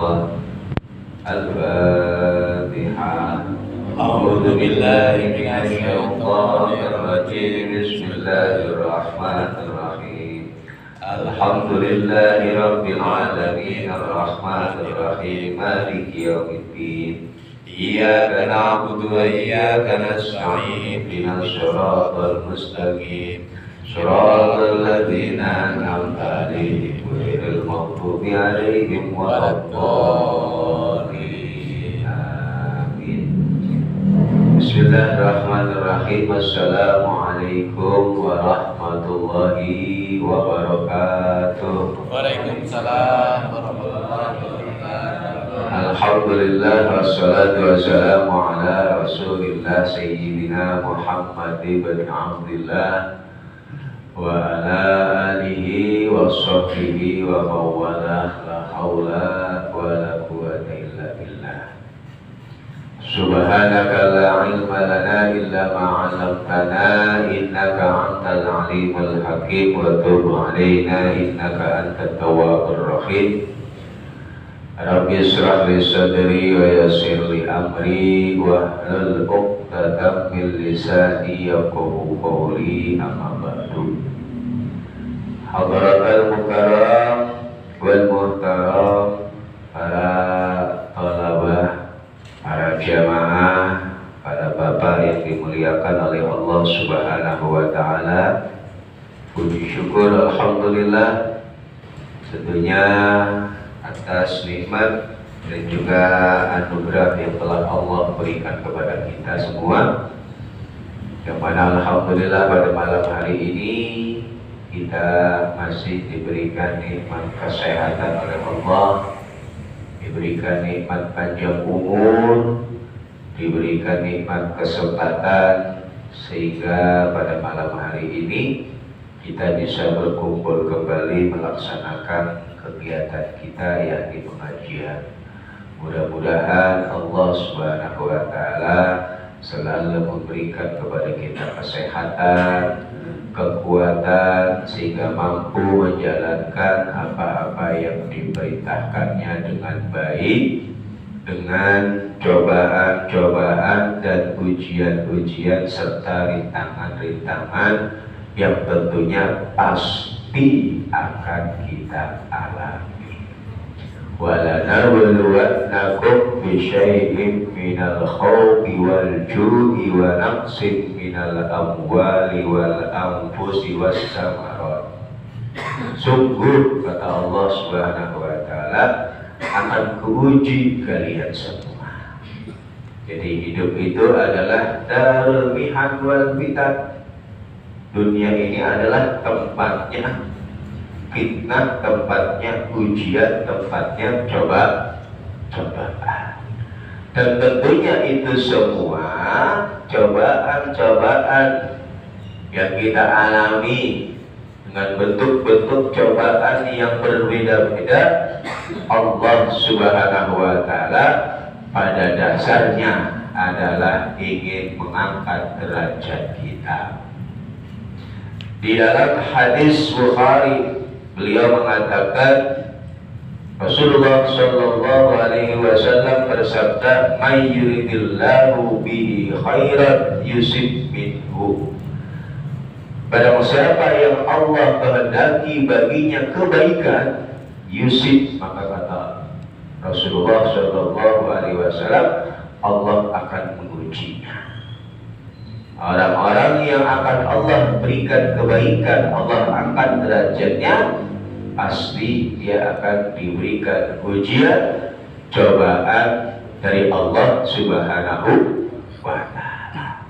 Allah. Al-Fatihah. A'udzu billahi minasy syaithanir rajim. Bismillahirrahmanirrahim. Alhamdulillahi rabbil alamin arrahmanir rahim maliki yaumiddin. Iyyaka na'budu wa iyyaka nasta'in ihdinas siratal mustaqim siratal ladzina an'amta 'alaihim ghairil maghdubi 'alaihim waladdallin. Amin. Bismillahirrahmanirrahim. Assalamualaikum warahmatullahi wabarakatuh. Waalaikumsalam warahmatullahi wabarakatuh. Alhamdulillah wassalatu wassalamu ala rasulillah sayyidina Muhammad ibn Abdillah wa ala alihi wa sahbihi wa mawalah. La hawla wa la quwwata illa billah. Subhanaka la ilma lana illa ma 'allamtana innaka antal alimul hakim wa tub 'alaina innaka antat tawwabur rahim. Rabbi shrah li sadri wa yassir li amri wahlul 'uqdatam min lisani yafqahu qawli. Amma ba'du. Hadratal mukarram wal muhtaram, para thalabah, para jamaah, para bapak yang dimuliakan oleh Allah Subhanahu wa taala. Puji syukur alhamdulillah tentunya atas nikmat dan juga anugerah yang telah Allah berikan kepada kita semua, yang mana alhamdulillah pada malam hari ini kita masih diberikan nikmat kesehatan oleh Allah, diberikan nikmat panjang umur, diberikan nikmat kesempatan, sehingga pada malam hari ini kita bisa berkumpul kembali melaksanakan kegiatan kita yakni pengajian. Mudah-mudahan Allah Subhanahu wa taala selalu memberikan kepada kita kesehatan, kekuatan, sehingga mampu menjalankan apa-apa yang diperintahkannya dengan baik, dengan cobaan-cobaan dan ujian-ujian serta rintangan-rintangan yang tentunya pasti akan kita alami. Walanabluwannakum bisyai'in minal khawfi wal ju'i wa naqsin minal amwali wal anfusi was samarat. Sungguh kata Allah Subhanahu wa taala akan kuuji kalian semua. Jadi hidup itu adalah darul mihan wal fitan. Dunia ini adalah tempatnya fitnah, tempatnya ujian, tempatnya cobaan. Dan tentunya itu semua cobaan-cobaan yang kita alami dengan bentuk-bentuk cobaan yang berbeda-beda, Allah Subhanahu wa taala pada dasarnya adalah ingin mengangkat derajat kita. Di dalam hadis Bukhari, beliau mengatakan, Rasulullah Shallallahu Alaihi Wasallam bersabda, "May yuridillahu bihi khairan yusib minhu." Barang siapa yang Allah kehendaki baginya kebaikan, yusib, maka kata Rasulullah Shallallahu Alaihi Wasallam, Allah akan mengujinya. Orang-orang yang akan Allah berikan kebaikan, Allah angkat derajatnya, pasti dia akan diberikan ujian, cobaan dari Allah Subhanahu wa taala.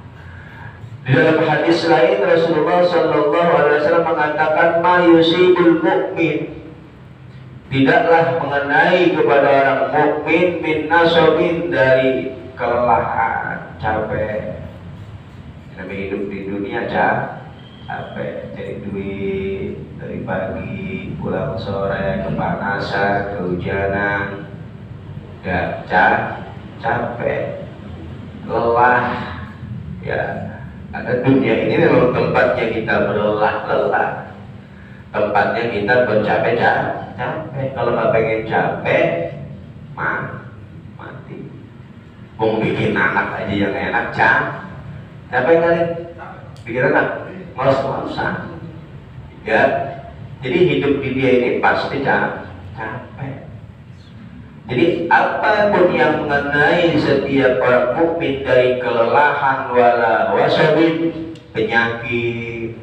Di dalam hadis lain Rasulullah Sallallahu Alaihi Wasallam mengatakan, "Ma yusibul mu'min," tidaklah mengenai kepada orang mukmin min nasobin, dari kelelahan, capek. Kami hidup di dunia capek, cari duit dari pagi pulang sore, kepanasan, kehujanan, ya capek, lelah. Ya, ada dunia ini memang tempatnya kita berlelah-lelah, tempatnya kita bercapek-capek. Kalau nggak pengen capek, Mau bikin anak aja yang enak, capek kali bikin anak, males-malesan. Ya, jadi hidup di dia ini pasti capek. Jadi apapun yang mengenai setiap orang mukmin dari kelelahan wala wasabin, penyakit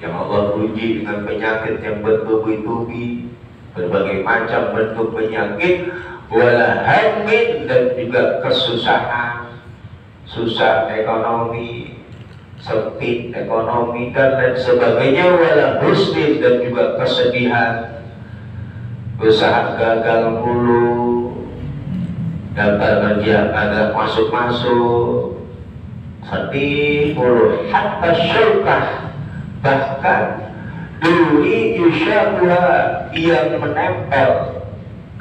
yang Allah uji dengan penyakit yang bertubi-tubi, berbagai macam bentuk penyakit, wala hammin, dan juga kesusahan, susah ekonomi, sempit ekonomi dan lain sebagainya, wala husnin, dan juga kesedihan, usaha gagal mulu, daftar kerja agak masuk-masuk, sedih mulu, hatta syurkah, bahkan duri yusyabuha, yang menempel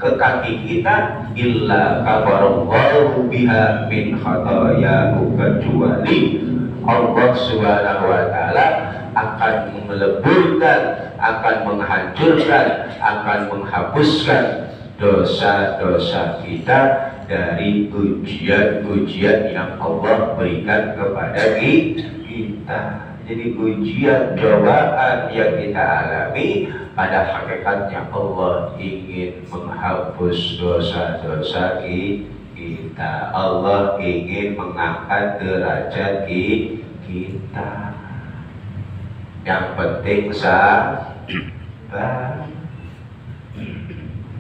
ke kaki kita, illa kafarallahu biha min khatayahu, kecuali Allah subhanahu wa ta'ala akan meleburkan, akan menghancurkan, akan menghapuskan dosa-dosa kita dari ujian-ujian yang Allah berikan kepada kita. Jadi ujian, cobaan yang kita alami pada hakikatnya Allah ingin menghapus dosa-dosa kita. Allah ingin mengangkat derajat kita. Yang penting sabar,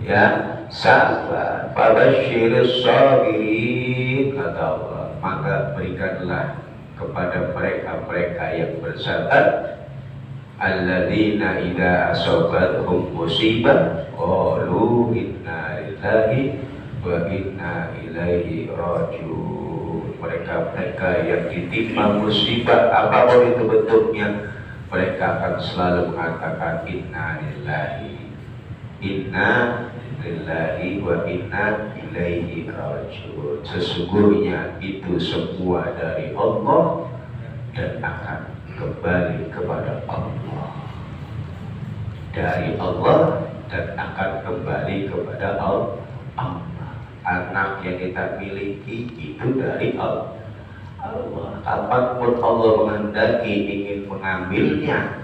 ya, sabar. Fabasyiris sabirin, kata Allah, maka berikanlah kepada mereka-mereka yang bersabar, alladzina idza asabathum musibah qalu inna lillahi wa inna ilaihi rajiun. Mereka-mereka yang ditimpa musibah apapun itu bentuknya, mereka akan selalu mengatakan inna lillahi wa inna ilaihi rajiun. Sesungguhnya itu semua dari Allah dan akan kembali kepada Allah. Dari Allah dan akan kembali kepada Allah. Anak yang kita miliki itu dari Allah. Kapanpun Allah menghendaki ingin mengambilnya,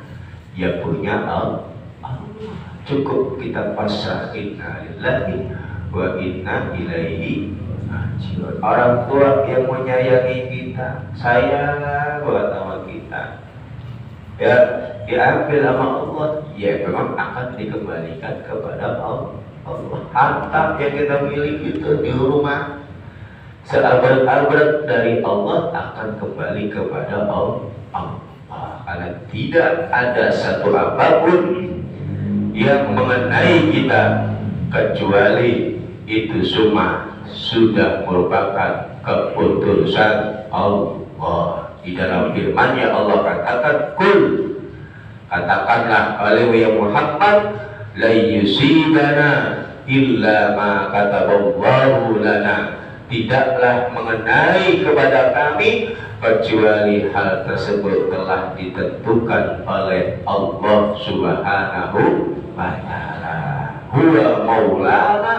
ya punya Allah. Cukup kita pasrah, inna lillahi wa inna ilaihi rajiun. Orang tua yang menyayangi kita, sayang buat sama kita, ya diambil sama Allah, ya memang akan dikembalikan kepada Allah. Harta yang kita miliki itu di rumah seabad-abad dari Allah akan kembali kepada Allah. Karena tidak ada satu apapun yang mengenai kita kecuali itu semua sudah merupakan keputusan Allah. Di dalam firman-Nya Allah katakan, kul, katakanlah oleh Muhammad, la yusibana illa ma kataballahu lana, tidaklah mengenai kepada kami kecuali hal tersebut telah ditentukan oleh Allah subhanahu wa ta'ala. Huwa maulana,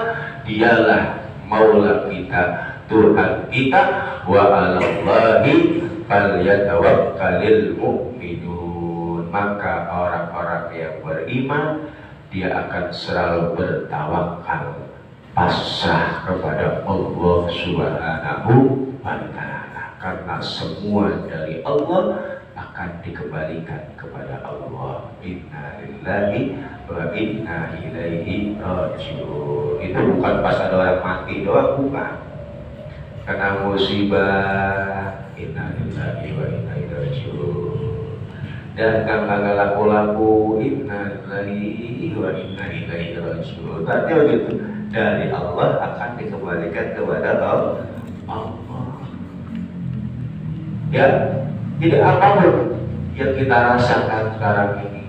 dialah maula kita, Tuhan kita, wa alallahi falyatawakkalil mu'minun. Maka orang-orang yang beriman dia akan selalu bertawakal, pasrah kepada Allah subhanahu wa ta'ala. Karena semua dari Allah akan dikembalikan kepada Allah. Inna lillahi wa inna ilaihi rajiun. Itu bukan pas ada orang mati doang, bukan. Karena musibah, inna lillahi wa inna ilaihi rajiun. Dan kagak laku-laku, inna lillahi wa inna ilaihi rajiun. Artinya begitu, dari Allah akan dikembalikan kepada Allah. Ya, tidak apapun yang kita rasakan sekarang ini,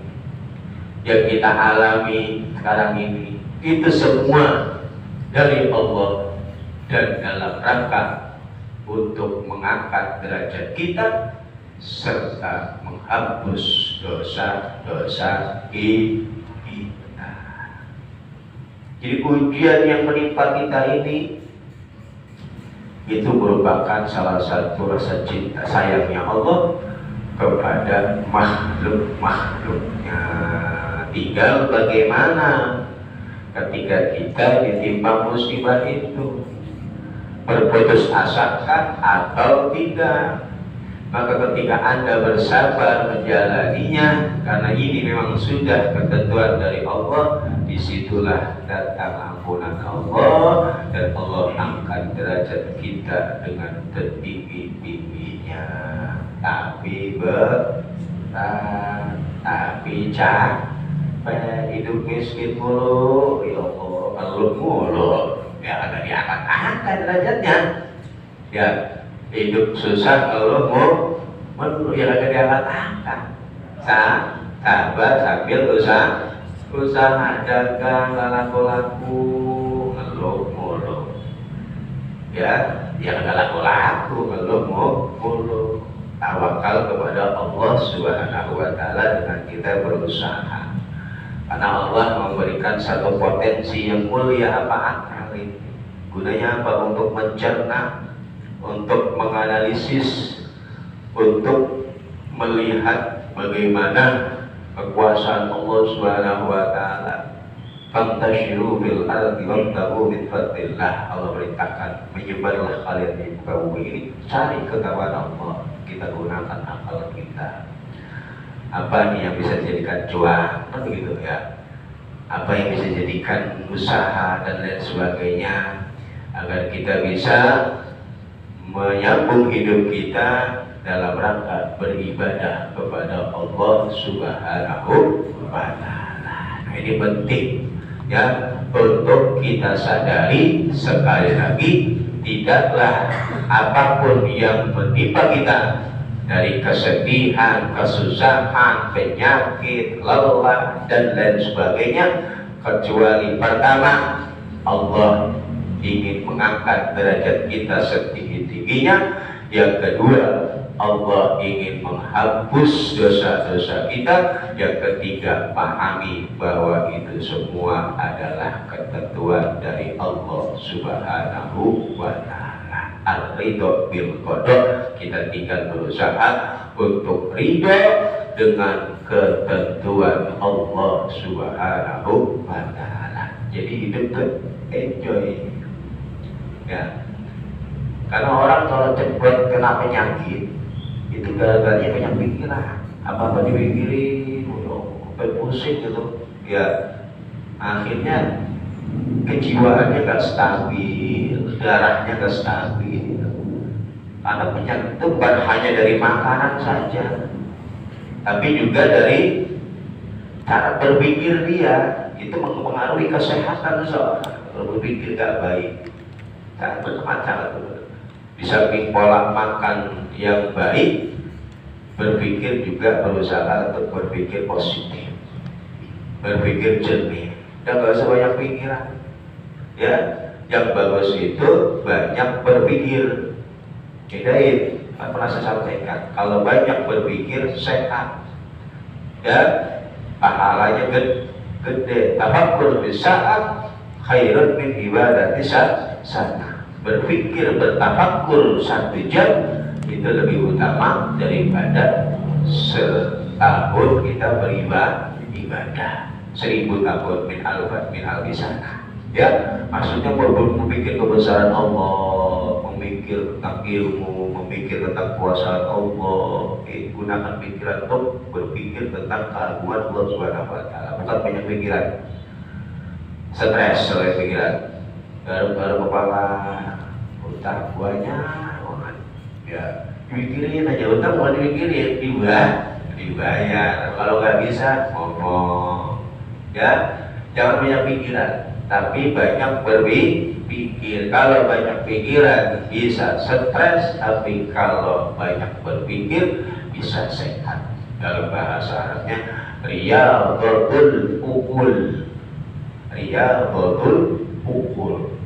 yang kita alami sekarang ini, itu semua dari Allah dan dalam rangka untuk mengangkat derajat kita serta menghapus dosa-dosa kita. Jadi ujian yang menimpa kita ini itu merupakan salah satu rasa cinta sayangnya Allah kepada makhluk-makhluknya. Tinggal bagaimana ketika kita ditimpa musibah itu, berputus asakah atau tidak. Maka ketika Anda bersabar menjalaninya, karena ini memang sudah ketentuan dari Allah, disitulah datang ampunan Allah, dan Allah angkat derajat kita dengan tertinggi-tingginya. Tapi berat, tapi capek, hidup miskin mulu, ya Allah, ngeluh mulu, ya ada diangkat-angkat derajatnya. Ya, hidup susah ngeluh mulu, ya ada diangkat-angkat. Sabar sambil usaha dagang, laku-laku, ngeluh mulu. Ya nggak laku-laku, ngeluh mulu. Tawakal kepada Allah Subhanahu wa Ta'ala dengan kita berusaha. Karena Allah memberikan satu potensi yang mulia, apa akal ini? Gunanya apa? Untuk mencerna, untuk menganalisis, untuk melihat bagaimana kekuasaan Allah Subhanahu wa Ta'ala. Fantashiru fil ardi wabtaghu min fadlillah. Allah perintahkan, menyebarlah kalian di muka bumi ini, cari ketakwaan Allah. Kita gunakan akal kita. Apa nih yang bisa dijadikan cuan, kan begitu ya? Apa yang bisa dijadikan usaha dan lain sebagainya, agar kita bisa menyambung hidup kita dalam rangka beribadah kepada Allah Subhanahu wa Ta'ala. Nah, ini penting ya, untuk kita sadari sekali lagi, tidaklah apapun yang menimpa kita dari kesedihan, kesusahan, penyakit, lelah dan lain sebagainya, kecuali pertama, Allah ingin mengangkat derajat kita setinggi-tingginya. Yang kedua, Allah ingin menghapus dosa-dosa kita. Yang ketiga, pahami bahwa itu semua adalah ketentuan dari Allah Subhanahu wa Ta'ala. Al-ridho bil qada, kita tinggal berusaha untuk ridho dengan ketentuan Allah Subhanahu wa Ta'ala. Jadi hidup enjoy ya. Karena orang kalau cepat kena penyakit itu gara-garanya banyak pikiran, apa-apa dipikirin, berpusing gitu ya. Akhirnya kejiwaannya gak stabil, darahnya gak stabil gitu. Karena penyakit itu bukan hanya dari makanan saja, tapi juga dari cara berpikir dia. Itu mempengaruhi kesehatan seseorang. Kalau berpikir gak baik, sangat bermacam-macam. Di samping pola makan yang baik, berpikir juga berusaha untuk berpikir positif, berpikir jernih, dan gak usah banyak pikiran ya. Yang bagus itu banyak berpikir. Bedain, pernah saya sampaikan, kalau banyak berpikir sehat ya, pahalanya gede. Tafakkur bisaat khairun min ibadati sana. Berpikir, bertafakkur 1 jam itu lebih utama daripada setahun kita beribadah 1000 tahun min albisana ya. Maksudnya memikir kebesaran Allah, memikir tentang ilmu, memikir tentang kuasa Allah. Gunakan pikiran untuk berpikir tentang keagungan Allah Subhanahu wa Ta'ala, bukan banyak pikiran stres oleh pikiran. Baru kepala utang banyak banget ya, dipikirin aja utang, bukan dipikirin, dibayar. Kalau nggak bisa ngomong ya, jangan banyak pikiran tapi banyak berpikir. Kalau banyak pikiran bisa stres, tapi kalau banyak berpikir bisa sehat. Dalam bahasa Arabnya riyadhatul uqul, riyadhatul uqul.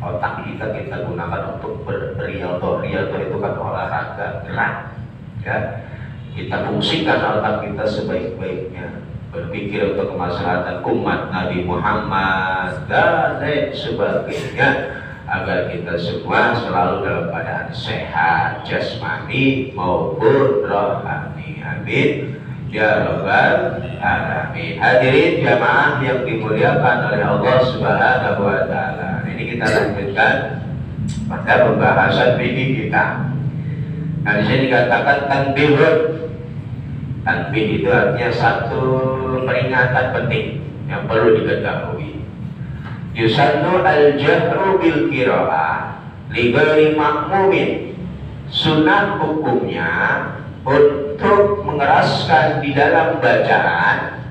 Otak kita gunakan untuk berriyadhah. Riyadhah itu kan olahraga, gerak ya. Kita fungsikan otak kita sebaik-baiknya, berpikir untuk kemaslahatan umat Nabi Muhammad dan lain sebagainya, agar kita semua selalu dalam keadaan sehat jasmani maupun rohani. Amin ya rabbal alamin. Hadirin jamaah yang dimuliakan oleh Allah Subhanahu wa taala. Ini kita lanjutkan pada pembahasan fikih kita. Nah, di sini dikatakan tanbihun. Tanbih itu artinya satu peringatan penting yang perlu diketahui. Yusannu al-jahru bil qiraah li ghairi makmumin. Sunnah hukumnya untuk mengeraskan di dalam bacaan,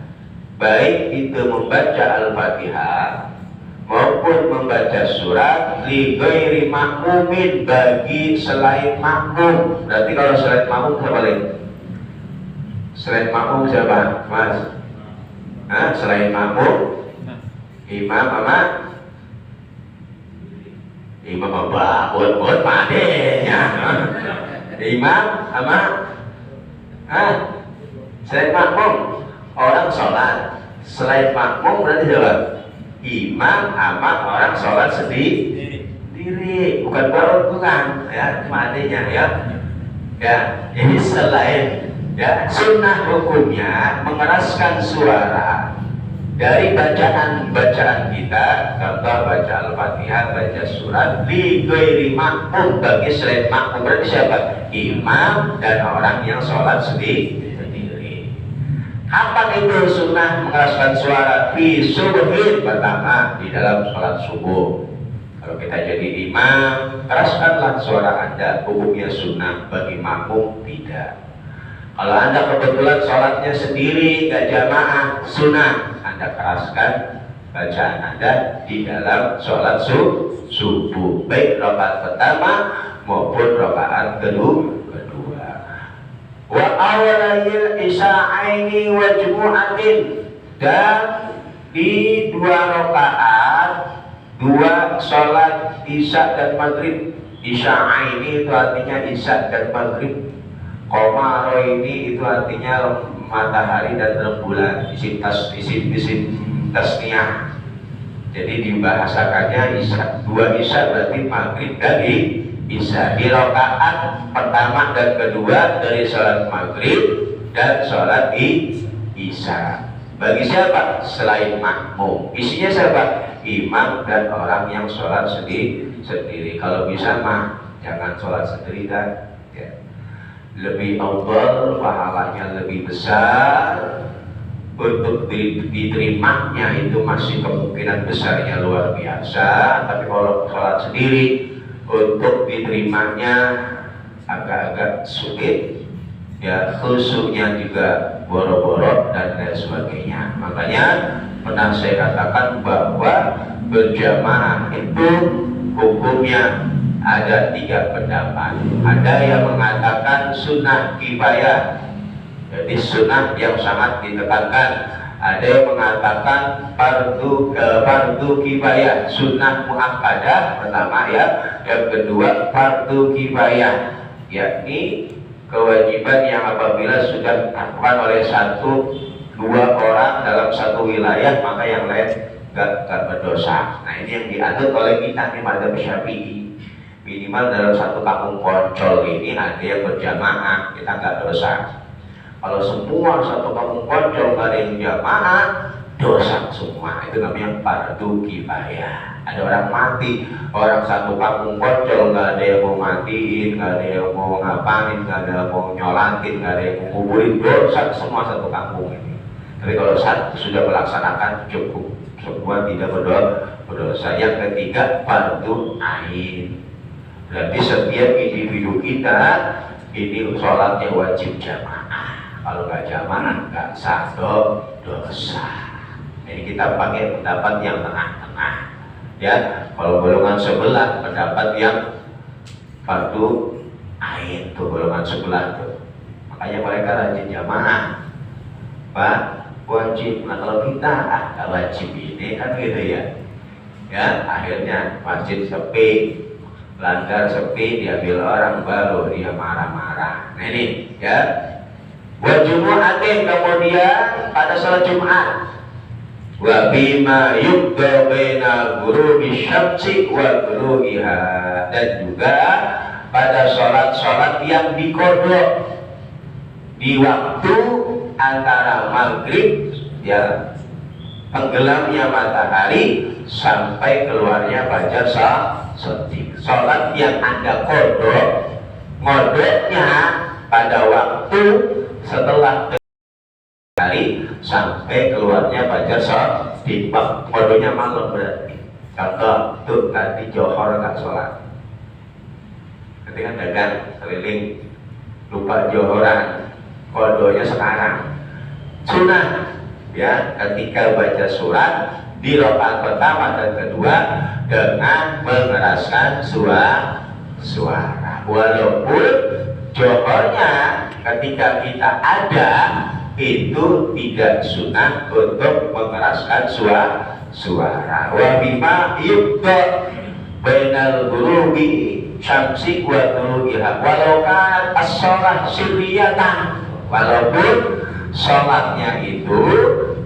baik itu membaca Al-Fatihah maupun membaca surat li ghairi makmumin, bagi selain makmum. Berarti kalau selain makmum siapa lagi? Selain makmum siapa, Mas? Nah, selain makmum imam sama imam apa? Buat padenya. Imam sama selain makmum orang sholat. Selain makmum berarti siapa? Imam sama orang sholat sendiri, bukan barengan ya, cuma adanya ya. Ya, jadi selain ya, sunnah hukumnya mengeraskan suara dari bacaan kita, contoh baca Al-Fatihah, baca surat li ghairi makmum, bagi selain makmum. Berarti siapa? Imam dan orang yang sholat sendiri. Kapan itu sunnah mengeraskan suara? Fi subuhin, pertama di dalam sholat subuh. Kalau kita jadi imam, keraskanlah suara Anda, hukumnya sunnah. Bagi makmum tidak. Kalau Anda kebetulan sholatnya sendiri, gak jamaah, sunnah Anda keraskan bacaan Anda di dalam sholat subuh, baik rakaat pertama maupun rakaat kedua. Wa awwalayil isya'aini wa jumu'atin, dan di dua rakaat dua sholat isya dan maghrib. Isya'aini itu artinya isya dan maghrib. Komaro ini itu artinya matahari dan rembulan, isim tasniyah. Jadi dibahasakannya isya, dua isya berarti maghrib dan isya. Di rakaat pertama dan kedua dari sholat maghrib dan sholat isya. Bagi siapa? Selain makmum. Isinya siapa? Imam dan orang yang sholat sendiri. Kalau bisa mah jangan sholat sendiri kan. Ya. Lebih afdal, pahalanya lebih besar, untuk diterimanya itu masih kemungkinan besarnya luar biasa. Tapi kalau sholat sendiri untuk diterimanya agak-agak sulit ya, khusyuknya juga boro-boro dan lain sebagainya. Makanya pernah saya katakan bahwa berjamaah itu hukumnya ada tiga pendapat. Ada yang mengatakan sunnah kifayah, jadi sunnah yang sangat ditekankan. Ada yang mengatakan fardu kifayah, sunnah muakkadah pertama ya. Yang kedua fardu kifayah, yakni kewajiban yang apabila sudah dilakukan oleh dua orang dalam satu wilayah, maka yang lain gak berdosa. Nah, ini yang diatur oleh kita nih, madzhab Syafi'i. Minimal dalam satu kampung Poncol ini ada yang berjamaah, kita nggak dosa. Kalau semua satu kampung Poncol nggak ada yang jamaah, dosa semua. Itu namanya fardu kifayah. Ada orang mati, orang satu kampung Poncol nggak ada yang mau matiin, nggak ada yang mau ngapain, nggak ada yang mau nyolatin, nggak ada yang mau nguburin, dosa semua satu kampung ini. Tapi kalau satu sudah melaksanakan cukup, semua tidak berdosa. Yang ketiga fardu ain. Berarti setiap individu kita ini sholatnya wajib jamaah. Kalau nggak jamaah nggak sah dosa. Jadi kita pakai pendapat yang tengah-tengah. Ya, kalau golongan sebelah pendapat yang fardu ain, tuh golongan sebelah tuh. Makanya mereka rajin jamaah. Pak, wajib. Nah kalau kita nggak wajib ini kan gitu ya. Ya, akhirnya masjid sepi. Langgar sepi, diambil orang baru dia marah-marah. Nah ini ya. Wa jumu'atin, kemudian pada sholat Jumat wa bima yubda baina ghurubi syamsi wa tulu'iha, dan juga pada sholat-sholat yang dikodok di waktu antara maghrib, ya, tenggelamnya matahari sampai keluarnya fajar shadiq. Sholat yang Anda kodok, ngodoknya pada waktu setelah hari sampai keluarnya fajar shadiq. Kodoknya malam berarti. Contoh tuh tadi johor kan sholat, nanti kan dagang keliling lupa johoran, kodonya sekarang sunnah, ya, ketika baca surat di rakaat pertama dan kedua dengan mengeraskan suara, walaupun johornya ketika kita ada itu tidak sunnah untuk mengeraskan suara. Wa bima yubda bainal ghurubi syamsi wa tulu'iha walau kan as-shalah sirriyatan, walaupun sholatnya itu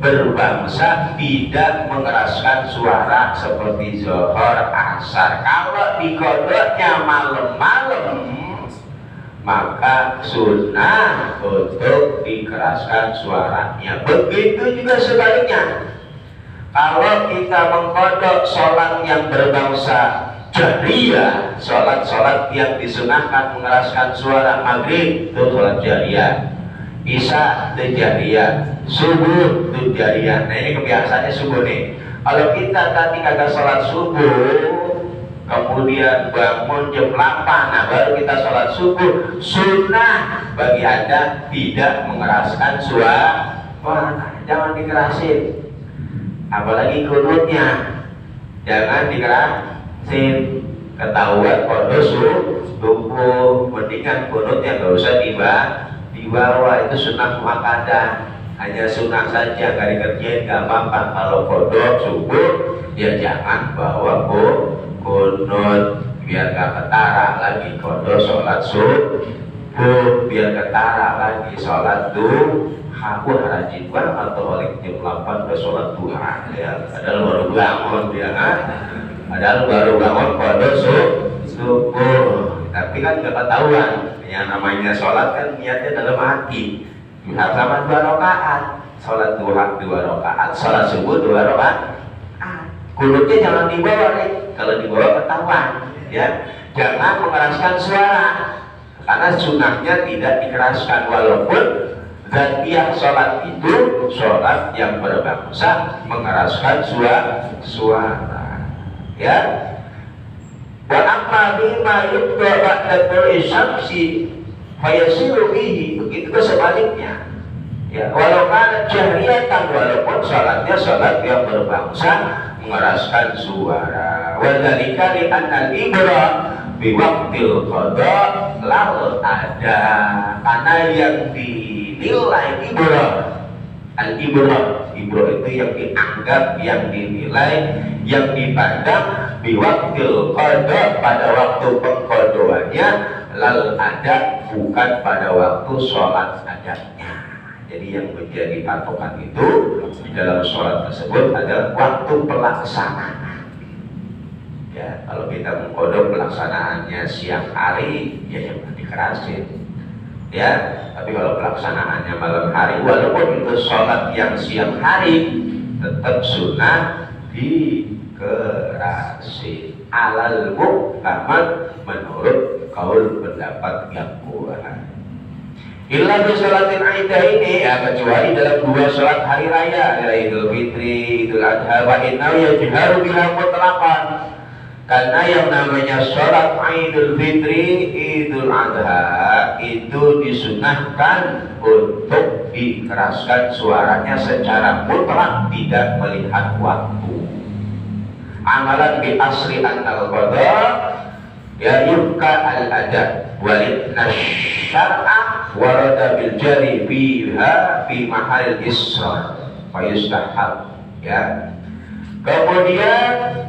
berbangsa tidak mengeraskan suara seperti zuhur, asar. Kalau dikodoknya malam-malam maka sunnah untuk dikeraskan suaranya. Begitu juga sebaliknya, kalau kita mengkodok sholat yang berbangsa jariyah, sholat-sholat yang disunahkan mengeraskan suara, maghrib itu sholat jariyah, isya itu jariyah, subuh itu jariyah. Nah ini kebiasaannya subuh nih. Kalau kita tadi kagak sholat subuh, kemudian bangun jam 8, nah baru kita sholat subuh, sunnah bagi Anda tidak mengeraskan suara. Jangan dikerasin, apalagi kunutnya jangan dikerasin, ketahuan kodo subuh. Mendingan kunutnya gak usah dibawa, itu sunnah muakkadah, hanya sunnah saja, gak dikerjain gak apa-apa. Kalau kodok subuh ya jangan bawa kunut, biar gak ketara lagi kodok sholat subuh, biar ketara lagi sholat duha. Aku rajin banget atau oleh jam 8 udah sholat duha, ya, padahal baru bangun dia, padahal baru bangun kodok subuh. Tapi kan gak ketahuan, yang namanya sholat kan niatnya dalam hati. Sama 2 rakaat, sholat duha 2 rakaat, sholat subuh 2 rakaat. Kunutnya jangan dibawa nih, kalau dibawa ketahuan, ya. Jangan mengeraskan suara, karena sunnahnya tidak dikeraskan, walaupun zatiyah sholat itu sholat yang berbangsa mengeraskan suara, ya. Wa amma bima yubda ba'da tulu'i syamsi fayasiru bihi, begitu sebaliknya, ya, walau kan jahriyatan, walaupun sholatnya sholat yang berbangsa mengeraskan suara. Wa dzalika li anna al-ibra bi waqtil qada lal ada, karena yang dinilai ibra, al-ibra itu yang dianggap, yang dinilai, yang dipandang biwaktil qada pada waktu pengkodoannya, lal ada bukan pada waktu sholat adanya. Jadi yang menjadi patokan itu di dalam sholat tersebut adalah waktu pelaksanaan. Ya, kalau kita mengkodok pelaksanaannya siang hari, ya jangan dikerasin. Ya, tapi kalau pelaksanaannya malam hari, walaupun itu sholat yang siang hari, tetap sunnah dikerasin. Alal muhtamad menurut kaul pendapat yang kuat. Illa bi sholatin aidaini, ya, kecuali dalam 2 sholat hari raya, Idul Fitri, Idul Adha, wa innahu yajharu biha mutlaqan. Karena yang namanya sholat Idul Fitri, Idul Adha itu disunahkan untuk dikeraskan suaranya secara mutlak, tidak melihat waktu. Amalan bi asri annal qada ya yubka al-adab walidna syar'a warada bil jari fiha fi mahal isra fa yustahab, ya. Kemudian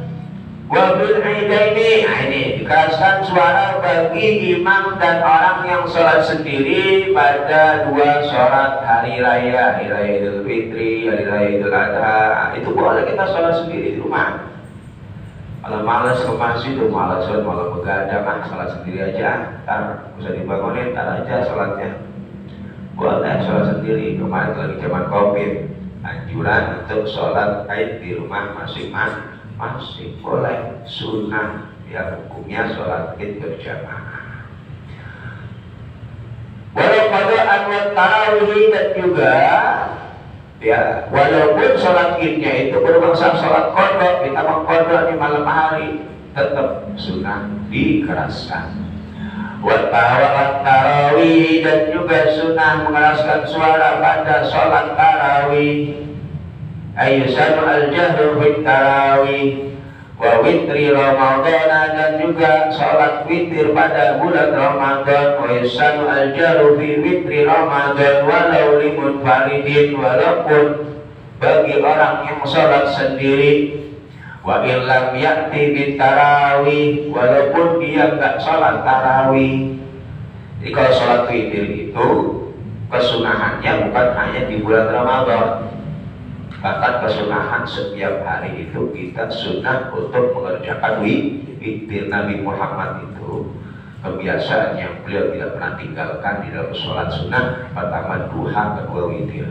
wabil aidaini, ini keraskan suara bagi imam dan orang yang sholat sendiri pada dua sholat hari raya Idul Fitri, hari raya Idul Adha. Itu boleh kita sholat sendiri di rumah. Kalau malas ke masjid, malas begadang, sholat sendiri aja. Ntar bisa dibangunin, ntar aja sholatnya. Boleh sholat sendiri. Kemarin lagi zaman COVID, anjuran untuk sholat Id di rumah masing-masing masih boleh, sunnah yang hukumnya sholat Id berjamaah. Walau qadaan wa tarawih dan juga ya, walaupun sholat Idnya itu bermasa sholat qadha, kita mengqadha di malam hari, tetap sunnah dikeraskan. Wa tarawih dan juga sunnah mengeraskan suara pada sholat tarawih. Ayyusan al-jahru fit tarawih wa witri Ramadhan, dan juga sholat witir pada bulan Ramadan. Wa yusan al-jahru fi witri Ramadhan walau limunfaridin, walaupun bagi orang yang sholat sendiri. Wa illam ya'ti bit tarawih, walaupun dia enggak sholat tarawih. Jadi kalau sholat witir itu kesunahannya bukan hanya di bulan Ramadan, bahkan kesunahan setiap hari itu kita sunnah untuk mengerjakan witir. Nabi Muhammad itu kebiasaan yang beliau tidak pernah tinggalkan di dalam sholat sunnah. Pertama duha, kedua witir.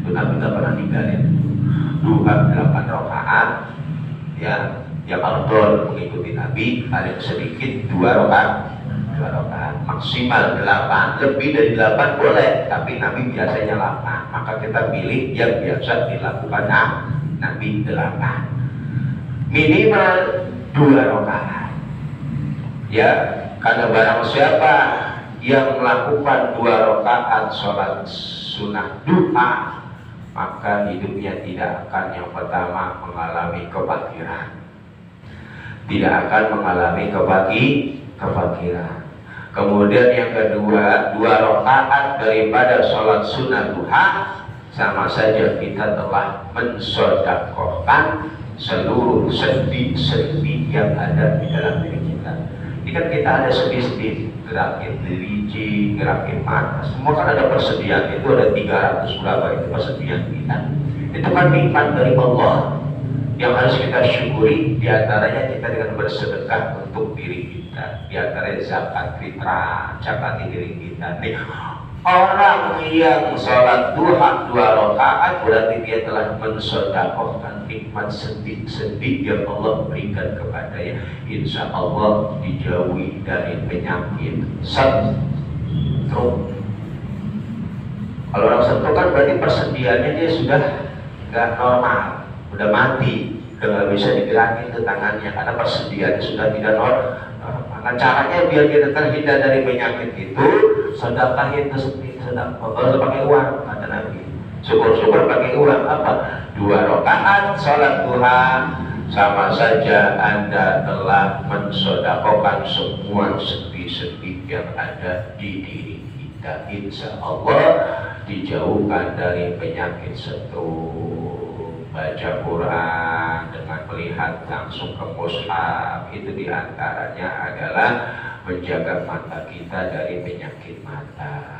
Itu Nabi tidak pernah tinggalin. Duha 8 rakaat, ya, yang afdol mengikuti Nabi paling sedikit 2 rakaat, maksimal 8, lebih dari 8 boleh, tapi Nabi biasanya 8, maka kita pilih yang biasa dilakukan Nabi 8, minimal 2 rakaat. Ya, karena barang siapa yang melakukan 2 rakaat sholat sunnah duha, maka hidupnya tidak akan yang pertama mengalami kefakiran, tidak akan mengalami kefakiran. Kemudian yang kedua, 2 rakaat daripada sholat sunnah duha sama saja kita telah mensedekahkan seluruh sendi-sendi yang ada di dalam diri kita. Ini kan kita ada sendi-sendi, gerakin diriji, gerakin mata, semua kan ada persediaan. Itu ada 300 berapa itu persediaan kita. Itu kan nikmat dari Allah yang harus kita syukuri. Di antaranya kita dengan bersedekah untuk diri kita, di antaranya zakat fitrah, zakat diri kita. Nih, orang yang sholat duha 2 rakaat berarti dia telah mensedekahkan nikmat sendi-sendi yang Allah berikan kepadanya. Insya Allah dijauhi dari penyakit stroke. Kalau orang stroke kan berarti persediaannya dia sudah nggak normal, udah mati, udah nggak bisa digerakin ke tangannya karena persediaannya sudah tidak normal. Nah, caranya biar kita terhindar dari penyakit itu, sedekah itu sedekah pakai uang, kata Nabi. Syukur-syukur pakai uang apa? 2 rakaat sholat duha sama saja Anda telah mensedekahkan semua sendi-sendi yang ada di diri kita. Insya Allah dijauhkan dari penyakit stroke. Baca Quran dengan melihat langsung ke mushaf, itu diantaranya adalah menjaga mata kita dari penyakit mata,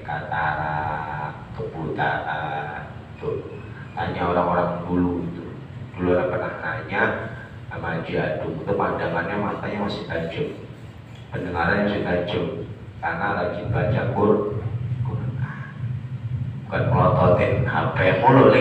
katarak, kebutaan. Tuh, tanya orang-orang dulu itu. Dulu orang pernah nanya sama Haji Adung, itu pandangannya matanya masih tajam, pendengarannya masih tajam, karena lagi baca Quran. Bukan melototin HP mulu,